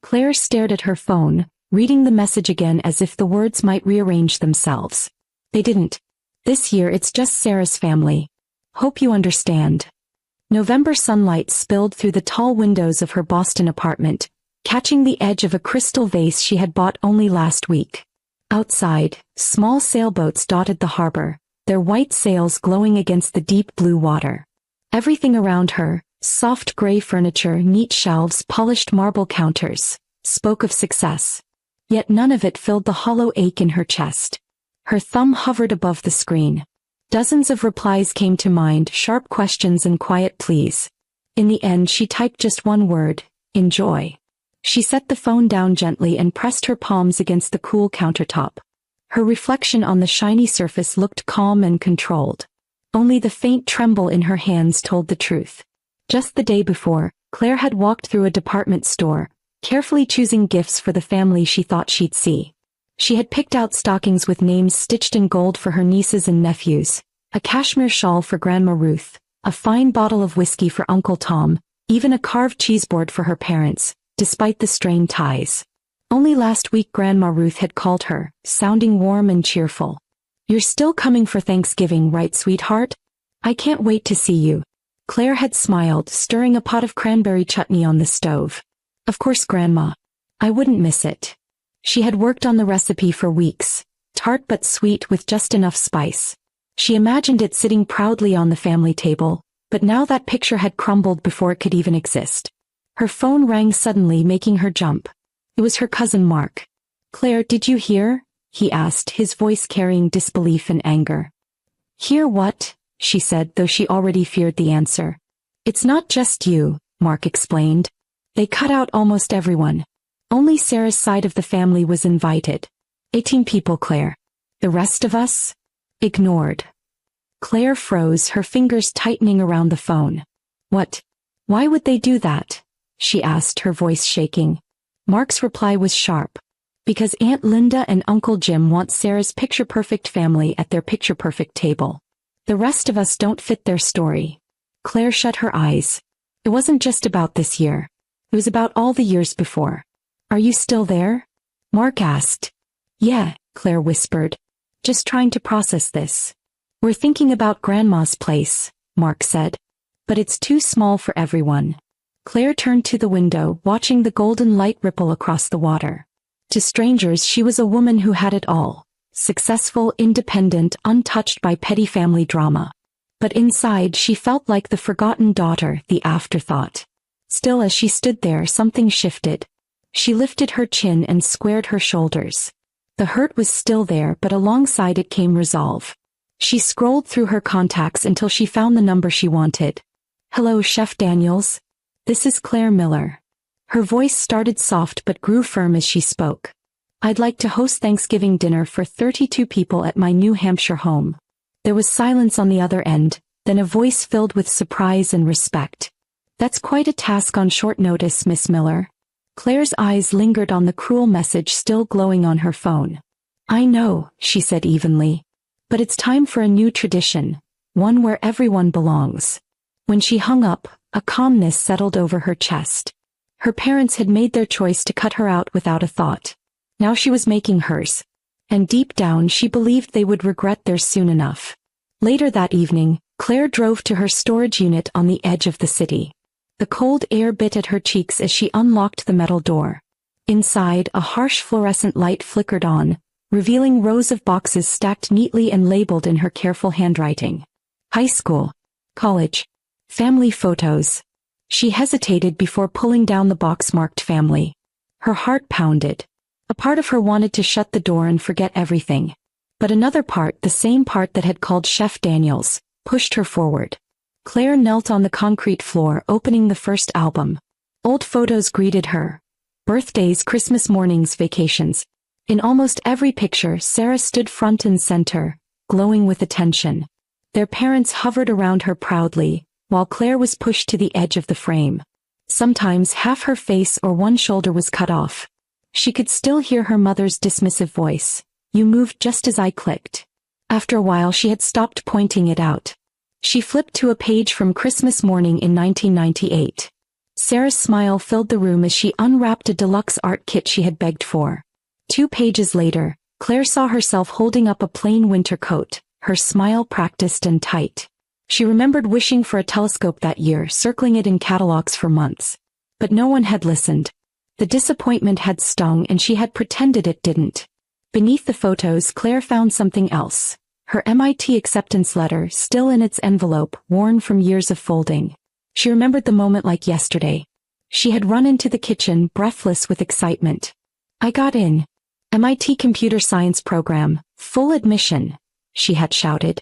Claire stared at her phone, reading the message again as if the words might rearrange themselves. They didn't. This year it's just Sarah's family. Hope you understand. November sunlight spilled through the tall windows of her Boston apartment, catching the edge of a crystal vase she had bought only last week. Outside, small sailboats dotted the harbor, their white sails glowing against the deep blue water. Everything around her, soft gray furniture, neat shelves, polished marble counters, spoke of success. Yet none of it filled the hollow ache in her chest. Her thumb hovered above the screen. Dozens of replies came to mind, sharp questions and quiet pleas. In the end she typed just one word: enjoy. She set the phone down gently and pressed her palms against the cool countertop. Her reflection on the shiny surface looked calm and controlled. Only the faint tremble in her hands told the truth. Just the day before, Claire had walked through a department store, carefully choosing gifts for the family she thought she'd see. She had picked out stockings with names stitched in gold for her nieces and nephews, a cashmere shawl for Grandma Ruth, a fine bottle of whiskey for Uncle Tom, even a carved cheeseboard for her parents, despite the strained ties. Only last week Grandma Ruth had called her, sounding warm and cheerful. "You're still coming for Thanksgiving, right, sweetheart? I can't wait to see you." Claire had smiled, stirring a pot of cranberry chutney on the stove. "Of course, Grandma. I wouldn't miss it." She had worked on the recipe for weeks, tart but sweet with just enough spice. She imagined it sitting proudly on the family table, but now that picture had crumbled before it could even exist. Her phone rang suddenly, making her jump. It was her cousin Mark. "Claire, did you hear?" he asked, his voice carrying disbelief and anger. "Hear what?" she said, though she already feared the answer. "It's not just you," Mark explained. "They cut out almost everyone. Only Sarah's side of the family was invited. 18 people, Claire. The rest of us? Ignored." Claire froze, her fingers tightening around the phone. "What? Why would they do that?" she asked, her voice shaking. Mark's reply was sharp. "Because Aunt Linda and Uncle Jim want Sarah's picture-perfect family at their picture-perfect table. The rest of us don't fit their story." Claire shut her eyes. It wasn't just about this year. It was about all the years before. "Are you still there?" Mark asked. "Yeah," Claire whispered. "Just trying to process this." "We're thinking about Grandma's place," Mark said. "But it's too small for everyone." Claire turned to the window, watching the golden light ripple across the water. To strangers she was a woman who had it all. Successful, independent, untouched by petty family drama. But inside she felt like the forgotten daughter, the afterthought. Still, as she stood there, something shifted. She lifted her chin and squared her shoulders. The hurt was still there, but alongside it came resolve. She scrolled through her contacts until she found the number she wanted. "Hello, Chef Daniels. This is Claire Miller." Her voice started soft but grew firm as she spoke. "I'd like to host Thanksgiving dinner for 32 people at my New Hampshire home." There was silence on the other end, then a voice filled with surprise and respect. "That's quite a task on short notice, Miss Miller." Claire's eyes lingered on the cruel message still glowing on her phone. "I know," she said evenly. "But it's time for a new tradition, one where everyone belongs." When she hung up, a calmness settled over her chest. Her parents had made their choice to cut her out without a thought. Now she was making hers. And deep down she believed they would regret theirs soon enough. Later that evening, Claire drove to her storage unit on the edge of the city. The cold air bit at her cheeks as she unlocked the metal door. Inside, a harsh fluorescent light flickered on, revealing rows of boxes stacked neatly and labeled in her careful handwriting. High school, college, family photos. She hesitated before pulling down the box marked family. Her heart pounded. A part of her wanted to shut the door and forget everything. But another part, the same part that had called Chef Daniels, pushed her forward. Claire knelt on the concrete floor, opening the first album. Old photos greeted her. Birthdays, Christmas mornings, vacations. In almost every picture, Sarah stood front and center, glowing with attention. Their parents hovered around her proudly, while Claire was pushed to the edge of the frame. Sometimes half her face or one shoulder was cut off. She could still hear her mother's dismissive voice. "You moved just as I clicked." After a while she had stopped pointing it out. She flipped to a page from Christmas morning in 1998. Sarah's smile filled the room as she unwrapped a deluxe art kit she had begged for. 2 pages later, Claire saw herself holding up a plain winter coat, her smile practiced and tight. She remembered wishing for a telescope that year, circling it in catalogs for months. But no one had listened. The disappointment had stung and she had pretended it didn't. Beneath the photos, Claire found something else. Her MIT acceptance letter, still in its envelope, worn from years of folding. She remembered the moment like yesterday. She had run into the kitchen, breathless with excitement. "I got in. MIT Computer Science program, full admission," she had shouted.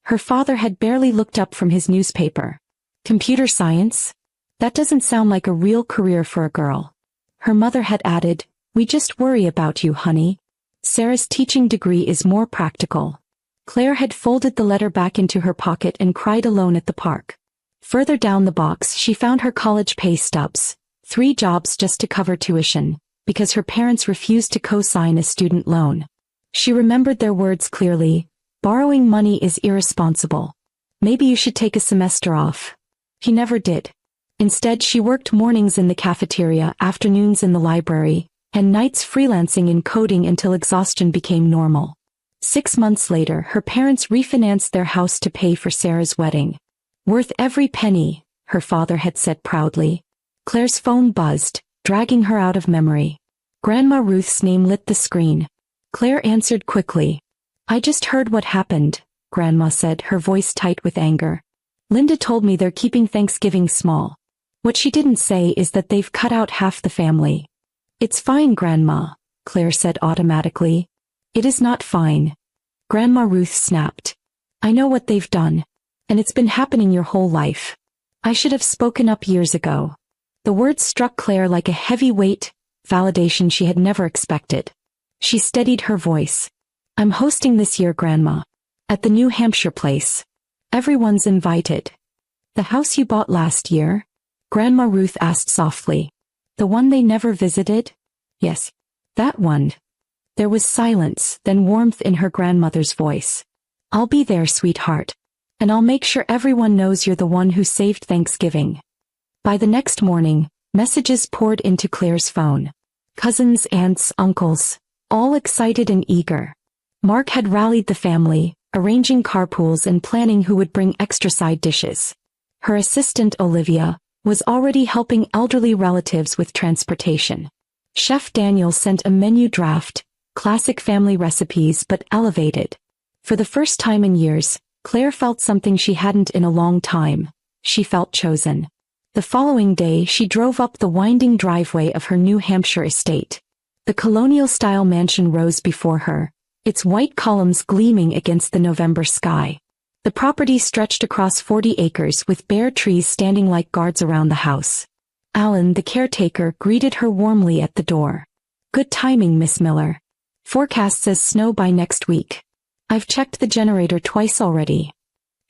Her father had barely looked up from his newspaper. "Computer science? That doesn't sound like a real career for a girl." Her mother had added, "We just worry about you, honey. Sarah's teaching degree is more practical." Claire had folded the letter back into her pocket and cried alone at the park. Further down the box she found her college pay stubs, 3 jobs just to cover tuition, because her parents refused to co-sign a student loan. She remembered their words clearly, "Borrowing money is irresponsible. Maybe you should take a semester off." He never did. Instead she worked mornings in the cafeteria, afternoons in the library, and nights freelancing in coding until exhaustion became normal. 6 months later her parents refinanced their house to pay for Sarah's wedding. "Worth every penny," her father had said proudly. Claire's phone buzzed, dragging her out of memory. Grandma Ruth's name lit the screen. Claire answered quickly. "I just heard what happened," Grandma said, her voice tight with anger. "Linda told me they're keeping Thanksgiving small. What she didn't say is that they've cut out half the family." "It's fine, Grandma," Claire said automatically. "It is not fine." Grandma Ruth snapped. "I know what they've done. And it's been happening your whole life. I should have spoken up years ago." The words struck Claire like a heavy weight, validation she had never expected. She steadied her voice. "I'm hosting this year, Grandma. At the New Hampshire place. Everyone's invited." "The house you bought last year?" Grandma Ruth asked softly. "The one they never visited?" "Yes. That one." There was silence, then warmth in her grandmother's voice. "I'll be there, sweetheart. And I'll make sure everyone knows you're the one who saved Thanksgiving." By the next morning, messages poured into Claire's phone. Cousins, aunts, uncles, all excited and eager. Mark had rallied the family, arranging carpools and planning who would bring extra side dishes. Her assistant, Olivia, was already helping elderly relatives with transportation. Chef Daniel sent a menu draft, classic family recipes but elevated. For the first time in years, Claire felt something she hadn't in a long time. She felt chosen. The following day she drove up the winding driveway of her New Hampshire estate. The colonial-style mansion rose before her, its white columns gleaming against the November sky. The property stretched across 40 acres with bare trees standing like guards around the house. Alan, the caretaker, greeted her warmly at the door. "Good timing, Miss Miller. Forecast says snow by next week. I've checked the generator twice already."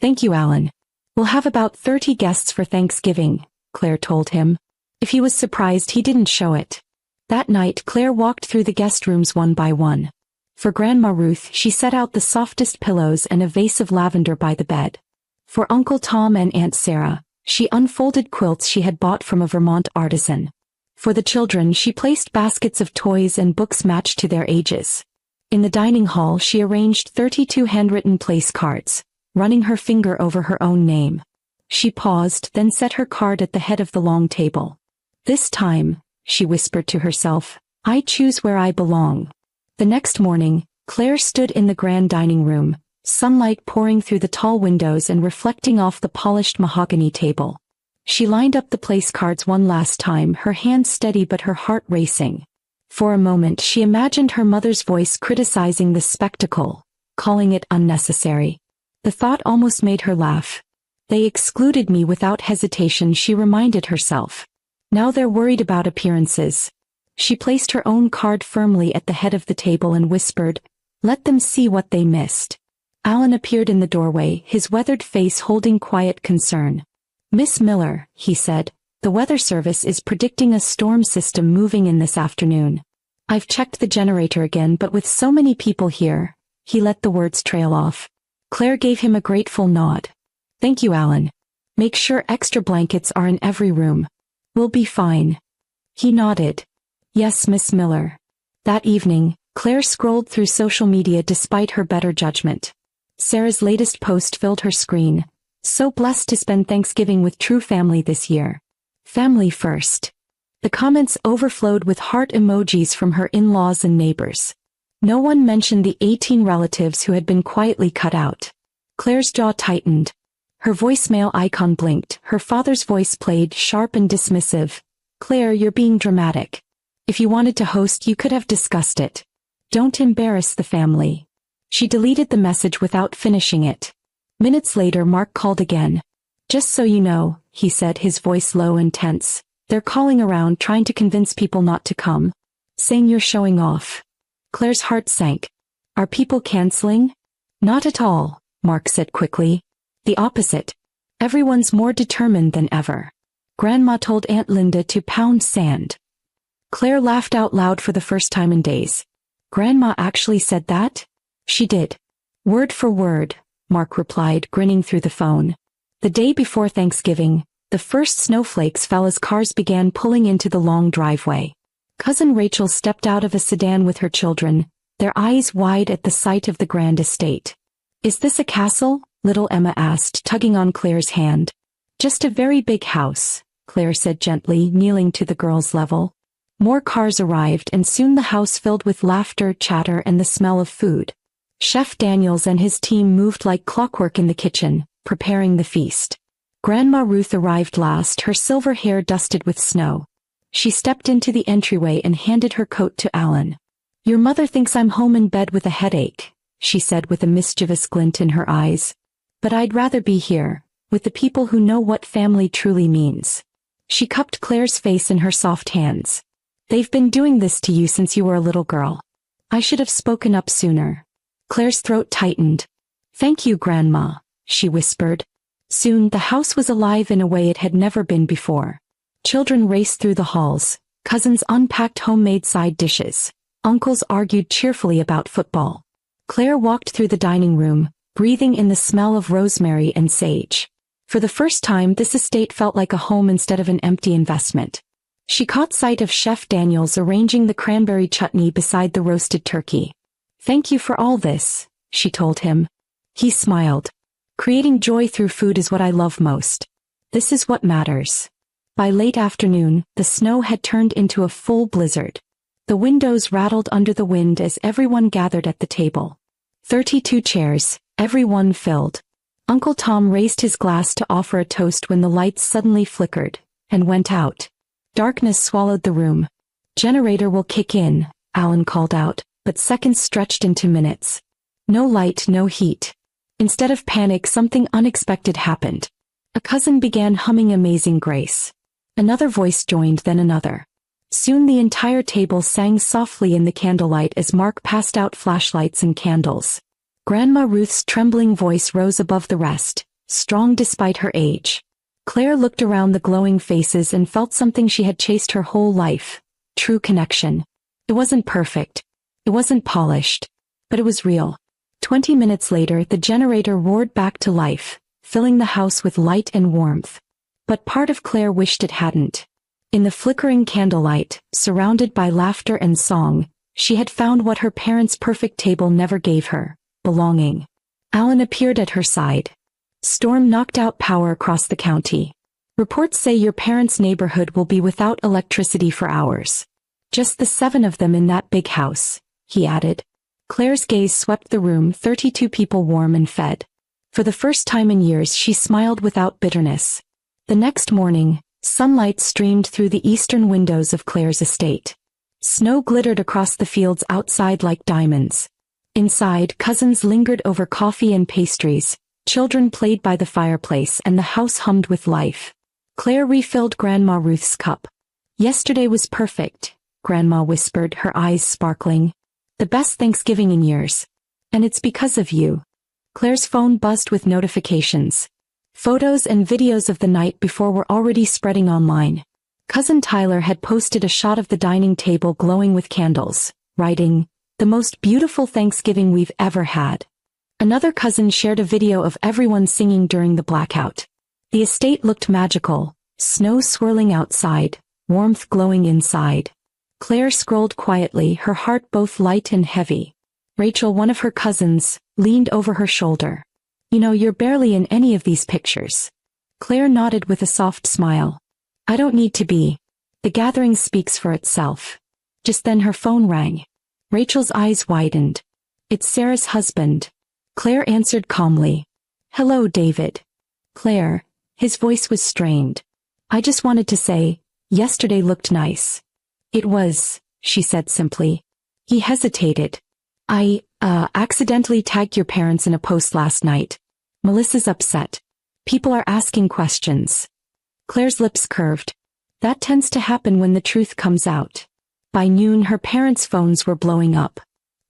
"Thank you, Alan. We'll have about 30 guests for Thanksgiving," Claire told him. If he was surprised, he didn't show it. That night Claire walked through the guest rooms one by one. For Grandma Ruth she set out the softest pillows and a vase of lavender by the bed. For Uncle Tom and Aunt Sarah, she unfolded quilts she had bought from a Vermont artisan. For the children she placed baskets of toys and books matched to their ages. In the dining hall she arranged 32 handwritten place cards, running her finger over her own name. She paused, then set her card at the head of the long table. "This time," she whispered to herself, "I choose where I belong." The next morning, Claire stood in the grand dining room, sunlight pouring through the tall windows and reflecting off the polished mahogany table. She lined up the place cards one last time, her hand steady but her heart racing. For a moment she imagined her mother's voice criticizing the spectacle, calling it unnecessary. The thought almost made her laugh. "They excluded me without hesitation," she reminded herself. "Now they're worried about appearances." She placed her own card firmly at the head of the table and whispered, "Let them see what they missed." Alan appeared in the doorway, his weathered face holding quiet concern. "Miss Miller," he said, "the weather service is predicting a storm system moving in this afternoon. I've checked the generator again, but with so many people here," he let the words trail off. Claire gave him a grateful nod. "Thank you, Alan. Make sure extra blankets are in every room." We'll be fine. He nodded. Yes, Miss Miller. That evening, Claire scrolled through social media despite her better judgment. Sarah's latest post filled her screen. So blessed to spend Thanksgiving with true family this year. Family first. The comments overflowed with heart emojis from her in-laws and neighbors. No one mentioned the 18 relatives who had been quietly cut out. Claire's jaw tightened. Her voicemail icon blinked. Her father's voice played, sharp and dismissive. Claire, you're being dramatic. If you wanted to host, you could have discussed it. Don't embarrass the family. She deleted the message without finishing it. Minutes later, Mark called again. Just so you know, he said, his voice low and tense. They're calling around trying to convince people not to come. Saying you're showing off. Claire's heart sank. Are people canceling? Not at all, Mark said quickly. The opposite. Everyone's more determined than ever. Grandma told Aunt Linda to pound sand. Claire laughed out loud for the first time in days. Grandma actually said that? She did. Word for word, Mark replied, grinning through the phone. The day before Thanksgiving, the first snowflakes fell as cars began pulling into the long driveway. Cousin Rachel stepped out of a sedan with her children, their eyes wide at the sight of the grand estate. Is this a castle? Little Emma asked, tugging on Claire's hand. Just a very big house, Claire said gently, kneeling to the girl's level. More cars arrived, and soon the house filled with laughter, chatter, and the smell of food. Chef Daniels and his team moved like clockwork in the kitchen, preparing the feast. Grandma Ruth arrived last, her silver hair dusted with snow. She stepped into the entryway and handed her coat to Alan. Your mother thinks I'm home in bed with a headache, she said with a mischievous glint in her eyes. But I'd rather be here, with the people who know what family truly means. She cupped Claire's face in her soft hands. They've been doing this to you since you were a little girl. I should have spoken up sooner. Claire's throat tightened. Thank you, Grandma, she whispered. Soon the house was alive in a way it had never been before. Children raced through the halls, cousins unpacked homemade side dishes, uncles argued cheerfully about football. Claire walked through the dining room, breathing in the smell of rosemary and sage. For the first time, this estate felt like a home instead of an empty investment. She caught sight of Chef Daniels arranging the cranberry chutney beside the roasted turkey. Thank you for all this, she told him. He smiled. Creating joy through food is what I love most. This is what matters. By late afternoon, the snow had turned into a full blizzard. The windows rattled under the wind as everyone gathered at the table. 32 chairs, every one filled. Uncle Tom raised his glass to offer a toast when the lights suddenly flickered and went out. Darkness swallowed the room. Generator will kick in, Alan called out, but seconds stretched into minutes. No light, no heat. Instead of panic, something unexpected happened. A cousin began humming Amazing Grace. Another voice joined, then another. Soon the entire table sang softly in the candlelight as Mark passed out flashlights and candles. Grandma Ruth's trembling voice rose above the rest, strong despite her age. Claire looked around the glowing faces and felt something she had chased her whole life. True connection. It wasn't perfect. It wasn't polished. But it was real. 20 minutes later, the generator roared back to life, filling the house with light and warmth. But part of Claire wished it hadn't. In the flickering candlelight, surrounded by laughter and song, she had found what her parents' perfect table never gave her: belonging. Alan appeared at her side. Storm knocked out power across the county. Reports say your parents' neighborhood will be without electricity for hours. Just the 7 of them in that big house, he added. Claire's gaze swept the room, 32 people warm and fed. For the first time in years, she smiled without bitterness. The next morning, sunlight streamed through the eastern windows of Claire's estate. Snow glittered across the fields outside like diamonds. Inside, cousins lingered over coffee and pastries, children played by the fireplace, and the house hummed with life. Claire refilled Grandma Ruth's cup. Yesterday was perfect, Grandma whispered, her eyes sparkling. The best Thanksgiving in years. And it's because of you. Claire's phone buzzed with notifications. Photos and videos of the night before were already spreading online. Cousin Tyler had posted a shot of the dining table glowing with candles, writing, "The most beautiful Thanksgiving we've ever had." Another cousin shared a video of everyone singing during the blackout. The estate looked magical, Snow swirling outside, warmth glowing inside. Claire scrolled quietly, her heart both light and heavy. Rachel, one of her cousins, leaned over her shoulder. You know, you're barely in any of these pictures. Claire nodded with a soft smile. I don't need to be. The gathering speaks for itself. Just then her phone rang. Rachel's eyes widened. It's Sarah's husband. Claire answered calmly. Hello, David. Claire, his voice was strained. I just wanted to say, yesterday looked nice. It was, she said simply. He hesitated. I accidentally tagged your parents in a post last night. Melissa's upset. People are asking questions. Claire's lips curved. That tends to happen when the truth comes out. By noon, her parents' phones were blowing up.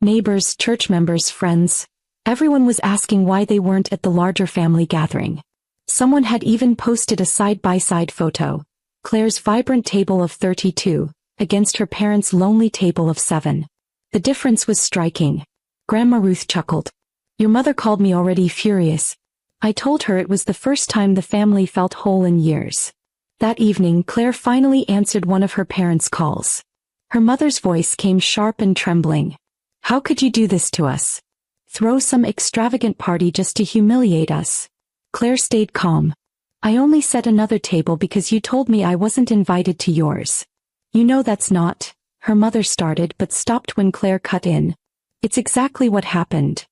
Neighbors, church members, friends. Everyone was asking why they weren't at the larger family gathering. Someone had even posted a side-by-side photo. Claire's vibrant table of 32, against her parents' lonely table of 7. The difference was striking. Grandma Ruth chuckled. Your mother called me already furious. I told her it was the first time the family felt whole in years. That evening, Claire finally answered one of her parents' calls. Her mother's voice came sharp and trembling. How could you do this to us? Throw some extravagant party just to humiliate us? Claire stayed calm. I only set another table because you told me I wasn't invited to yours. You know that's not, her mother started but stopped when Claire cut in. It's exactly what happened.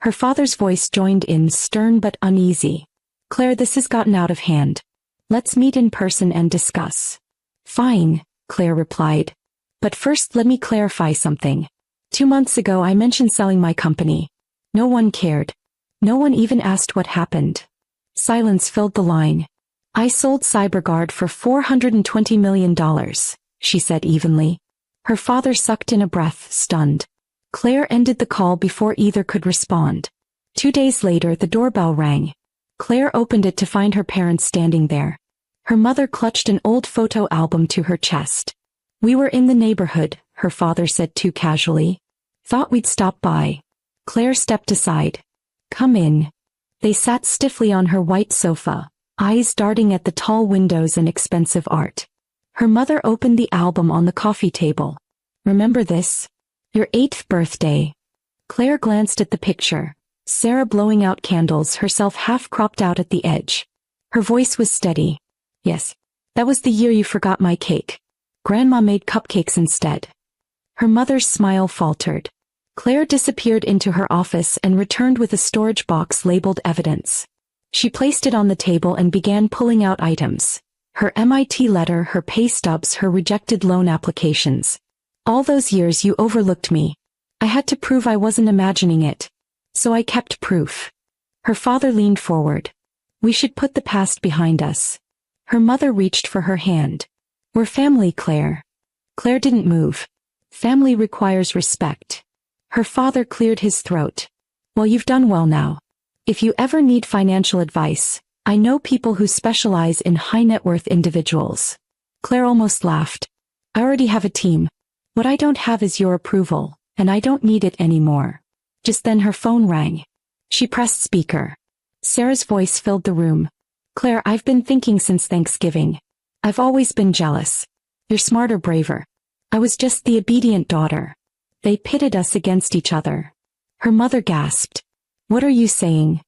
Her father's voice joined in, stern but uneasy. Claire, this has gotten out of hand. Let's meet in person and discuss. Fine, Claire replied. But first let me clarify something. 2 months ago I mentioned selling my company. No one cared. No one even asked what happened. Silence filled the line. I sold CyberGuard for $420 million, she said evenly. Her father sucked in a breath, stunned. Claire ended the call before either could respond. 2 days later the doorbell rang. Claire opened it to find her parents standing there. Her mother clutched an old photo album to her chest. We were in the neighborhood, her father said too casually. Thought we'd stop by. Claire stepped aside. Come in. They sat stiffly on her white sofa, eyes darting at the tall windows and expensive art. Her mother opened the album on the coffee table. Remember this? Your 8th birthday. Claire glanced at the picture. Sarah blowing out candles, herself half cropped out at the edge. Her voice was steady. Yes, that was the year you forgot my cake. Grandma made cupcakes instead. Her mother's smile faltered. Claire disappeared into her office and returned with a storage box labeled evidence. She placed it on the table and began pulling out items. Her MIT letter, her pay stubs, her rejected loan applications. All those years you overlooked me. I had to prove I wasn't imagining it. So I kept proof. Her father leaned forward. We should put the past behind us. Her mother reached for her hand. We're family, Claire. Claire didn't move. Family requires respect. Her father cleared his throat. Well, you've done well now. If you ever need financial advice, I know people who specialize in high net worth individuals. Claire almost laughed. I already have a team. What I don't have is your approval, and I don't need it anymore. Just then her phone rang. She pressed speaker. Sarah's voice filled the room. Claire, I've been thinking since Thanksgiving. I've always been jealous. You're smarter, braver. I was just the obedient daughter. They pitted us against each other. Her mother gasped. What are you saying?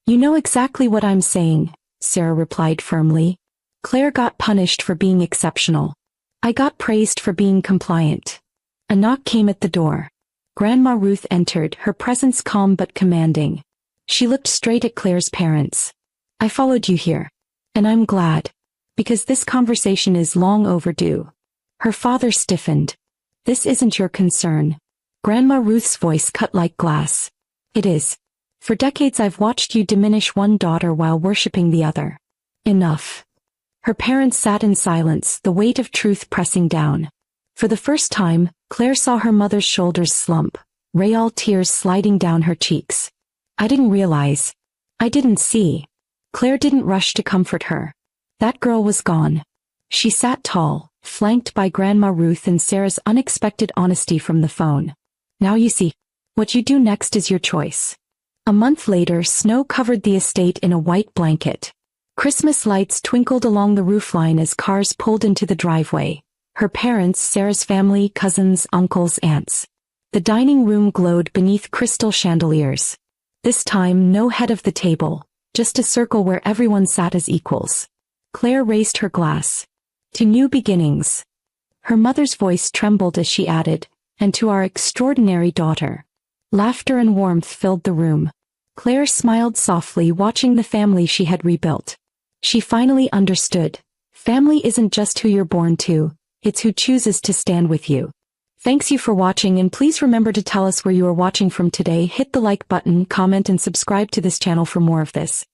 You know exactly what I'm saying, Sarah replied firmly. Claire got punished for being exceptional. I got praised for being compliant. A knock came at the door. Grandma Ruth entered, her presence calm but commanding. She looked straight at Claire's parents. I followed you here. And I'm glad. Because this conversation is long overdue. Her father stiffened. This isn't your concern. Grandma Ruth's voice cut like glass. It is. For decades I've watched you diminish one daughter while worshipping the other. Enough. Her parents sat in silence, the weight of truth pressing down. For the first time, Claire saw her mother's shoulders slump, real tears sliding down her cheeks. I didn't realize. I didn't see. Claire didn't rush to comfort her. That girl was gone. She sat tall, flanked by Grandma Ruth and Sarah's unexpected honesty from the phone. Now you see. What you do next is your choice. A month later, snow covered the estate in a white blanket. Christmas lights twinkled along the roofline as cars pulled into the driveway. Her parents, Sarah's family, cousins, uncles, aunts. The dining room glowed beneath crystal chandeliers. This time, no head of the table, just a circle where everyone sat as equals. Claire raised her glass. To new beginnings. Her mother's voice trembled as she added, and to our extraordinary daughter. Laughter and warmth filled the room. Claire smiled softly, watching the family she had rebuilt. She finally understood. Family isn't just who you're born to, it's who chooses to stand with you. Thanks you for watching, and please remember to tell us where you are watching from today. Hit the like button, comment and subscribe to this channel for more of this.